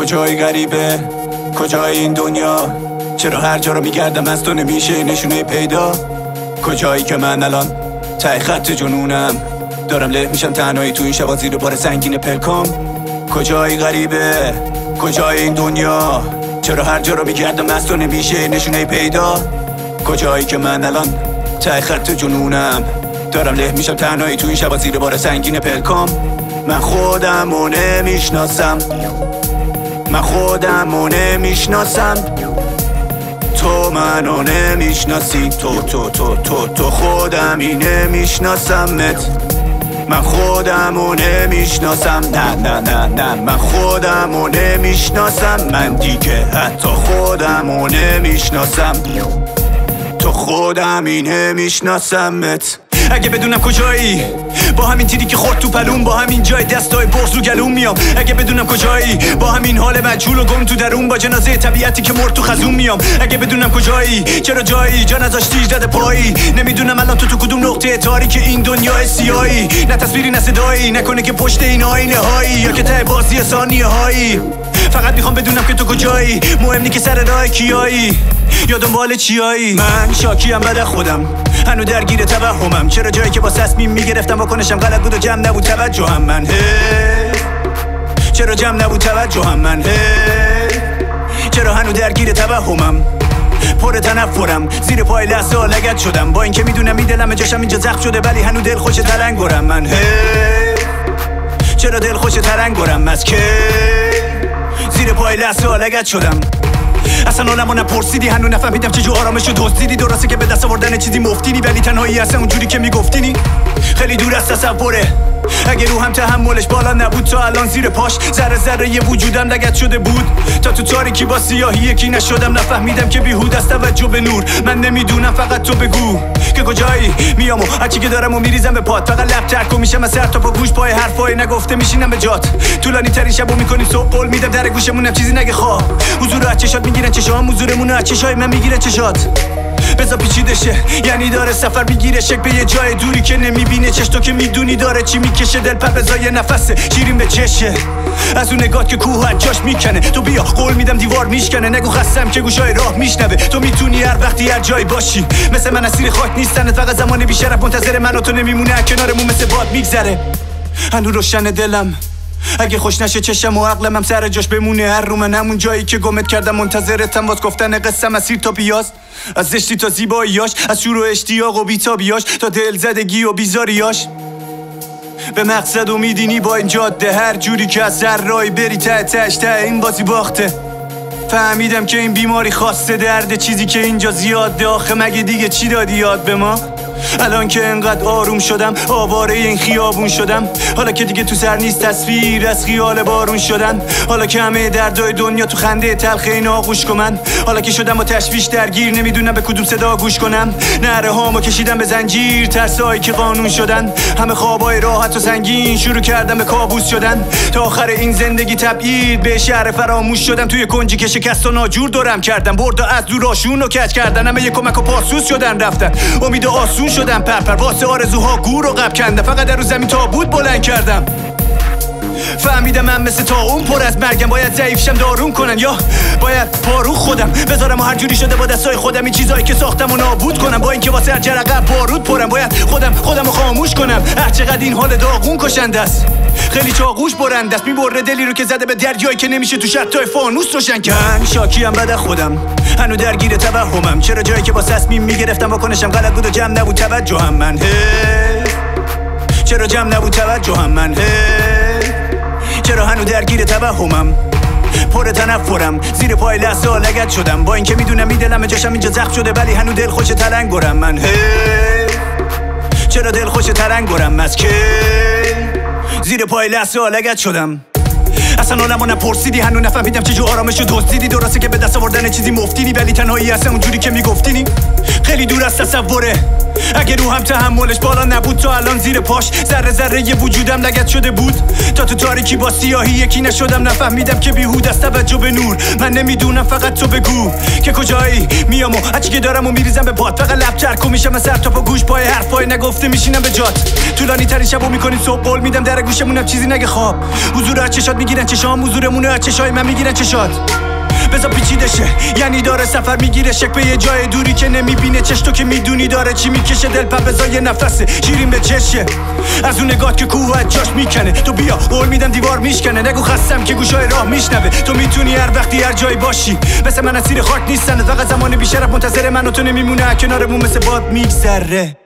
کجای غریبه، کجای این دنیا؟ چرا هر جا رو میگردم از تو نمیشه نشونه پیدا؟ کجایی که من الان ته خط جنونم، دارم له میشم تنهایی تو این شبا زیر بار سنگین پلکام. کجای غریبه، کجای این دنیا؟ چرا هر جا رو میگردم از تو نمیشه نشونه پیدا؟ کجایی که من الان ته خط جنونم، دارم له میشم تنهایی تو این شبا زیر بار سنگین پلکام. من خودمو نمیشناسم، من خودمو نمیشناسم، تو منو نمیشناسی، تو خودمی نمیشناسمت. من خودمو نمیشناسم، نه من خودمو نمیشناسم، من دیگه حتی خودمو نمیشناسم، تو خودمی نمیشناسمت. اگه بدونم کجایی، با همین تیری که خورد تو پلوم، با همین جای دستای بغض رو گلوم میام. اگه بدونم کجایی، با همین حال مجهول و گم تو درون، با جنازه طبیعتی که مرد تو خزوم میام. اگه بدونم کجایی، چرا جایی جا نذاشتی زده پایی؟ نمیدونم الان تو کدوم نقطه تاریک این دنیا سیاهی، نه تصویری نه صدایی، نکنه که پشت این آینه هایی، یا که ته بازی ثانیه هایی. فقط میخوام بدونم که تو کجایی، مهم نی که سر راه کیایی یا دنبال چیایی. من شاکیم بعد خودم، هنو درگیر توهمم، چرا جایی که با تصمیم میگرفتم واکنشم غلط بود و جمع نبود توجهم من. چرا جمع نبود توجهم من؟ چرا هنو درگیر توهمم، پر تنفرم، زیر پای لحظه لگد شدم، با اینکه میدونم این دلم جاشم اینجا زخم شده، ولی هنو دل خوش تلنگرم من. چرا دل خوش تلنگرم از که زیر پای لحظه لگد شدم. اصلا حالمو نپرسیدی، هنو نفهمیدم چه جو آرامشو دزدیدی. درسته که به دست آوردن چیزی مفتینی، ولی تنهایی اصلا اونجوری که میگفتینی خیلی دور از تصوره. اگه روحم تحملش بالا نبود تا الان زیر پاش ذره ذره یه وجودم لگد شده بود. تا تو تاریکی با سیاهی یکی نشدم، نفهمیدم که بیهود است توجه به نور. من نمیدونم، فقط تو بگو که کجایی. میامو هرچی که دارم و میریزم به پات، فقط لب ترکو میشم از سر تا پا گوش پای حرفای نگفته میشینم به جات. طولانی ترین شبو میکنیم صبح قول میدم در گوشمونم چیزی نگه خواه. حضور از چشات میگیرن چشام، حضورمون از چشای من میگیره چشات. بذار پیچیده شه، یعنی داره سفر میگیره شک به یه جای دوری که نمیبینه چش، تو که میدونی داره چی میکشه. دل پر بزای نفسه شیرین به چشه، از اون نگات که کوه از جاش میکنه. تو بیا قول میدم دیوار میشکنه، نگو خستم که گوشای راه میشنوه. تو میتونی هر وقتی هر جایی باشی، مثل من اسیر خاک نیستن، فقط زمان بیشرف منتظر من و تو نمیمونه، کنارمون مثل باد میگذره. هنو روشن دلم، اگه خوش نشه چشم و عقلم هم سر جاش بمونه. هر رو من همون جایی که گمت کردم منتظرتم، واس گفتن قصه مسیر تا پیاز، از زشتی تا زیباییاش، از شور و اشتیاق و بیتابیاش تا دل زدگی و بیزاریاش. به مقصد و میدینی با این جاده، هر جوری که از سر رای بری ته تهش ته این بازی باخته. فهمیدم که این بیماری خاصه درد، چیزی که اینجا زیاده. آخه مگه دیگه چی دادی یاد به ما؟ الان که انقدر آروم شدم، آواره این خیابون شدم، حالا که دیگه تو سر نیست تصویر از خیال بارون شدن، حالا که همه دردای دنیا تو خنده تلخ این آغوش کنم، حالا که شدم با تشویش درگیر نمیدونم به کدوم صدا گوش کنم. نره هامو کشیدم به زنجیر، ترسایی که قانون شدن، همه خوابای راحت و سنگین شروع کردم به کابوس شدن. تا آخر این زندگی تبعید به شهر فراموش شدم، توی کنجی که شکست و ناجور دورم کردم، برد از دوراشون رو کج کردن، همه یه کمک و پاسوس شدن رفتن، امید آسون شدم پرپر، واسه آرزوها گور و قب کندم، فقط در رو زمین تابوت بلند کردم. فهمیدم من مثل تا اون پر از مرگم، باید ضعیفشم دارون کنن یا باید پارو خودم بذارم و هر جوری شده با دستای خودم این چیزایی که ساختم و نابود کنم. با اینکه واسه هر جرقه بارود پرم، باید خودم رو خاموش کنم. هر چقدر این حال داغون کشنده است، خیلی چاقوش برنده است، میبره دلی رو که زده به دریایی که نمیشه تو شرطای فانوس روشن کرد. من شاکیم بعد خودم، هنو درگیر توهمم، چرا جایی که با تصمیم میگرفتم واکنشم غلط بود و جمع نبود توجهم من. چرا جمع نبود توجهم من؟ چرا هنو درگیر توهمم، پر تنفرم، زیر پای لحظه لگد شدم، با اینکه میدونم این دلم جاشم اینجا زخم شده، ولی هنو دل خوش تلنگرم من. چرا دل خوش تلنگرم از که زیر پای لحظه لگد شدم. اصلا حالمو نپرسیدی، هنو نفهمیدم چه جو آرامشو دزدیدی. درسته که به دست آوردن چیزی مفتینی، ولی تنهایی اصلا اونجوری که میگفتینی خیلی دور از تصوره. اگه روحم تحملش بالا نبود تا الان زیر پاش ذره ذره یه وجودم لگد شده بود. تا تو تاریکی با سیاهی یکی نشدم، نفهمیدم که بیهود است توجه به نور. من نمیدونم فقط تو بگو که کجایی میام و هرچی که دارم و میریزم به پات. فقط لب چرک و میشم سر تا پا گوش پای حرفای نگفته میشینم به جات. طولانی ترین شبو میکنیم صبح، قول میدم در گوشمونم چیزی نگه خواب. حضور از چشات میگیرن چشام، حضورمونه از چشای من میگیرن چشات. بذار پیچیده شه، یعنی داره سفر میگیره شک به یه جای دوری که نمیبینه چش. تو که میدونی داره چی میکشه دل پر بذار یه نفسه شیرین به چشه. از اون نگات که کوه از جاش میکنه، تو بیا قول میدم دیوار میشکنه. نگو خستم که گوشای راه میشنوه، تو میتونی هر وقتی هر جایی باشی. مثل من اسیر خاک نیستن، فقط زمان بیشرف منتظر من و تو نمیمونه کنارمون مثل باد میگذره.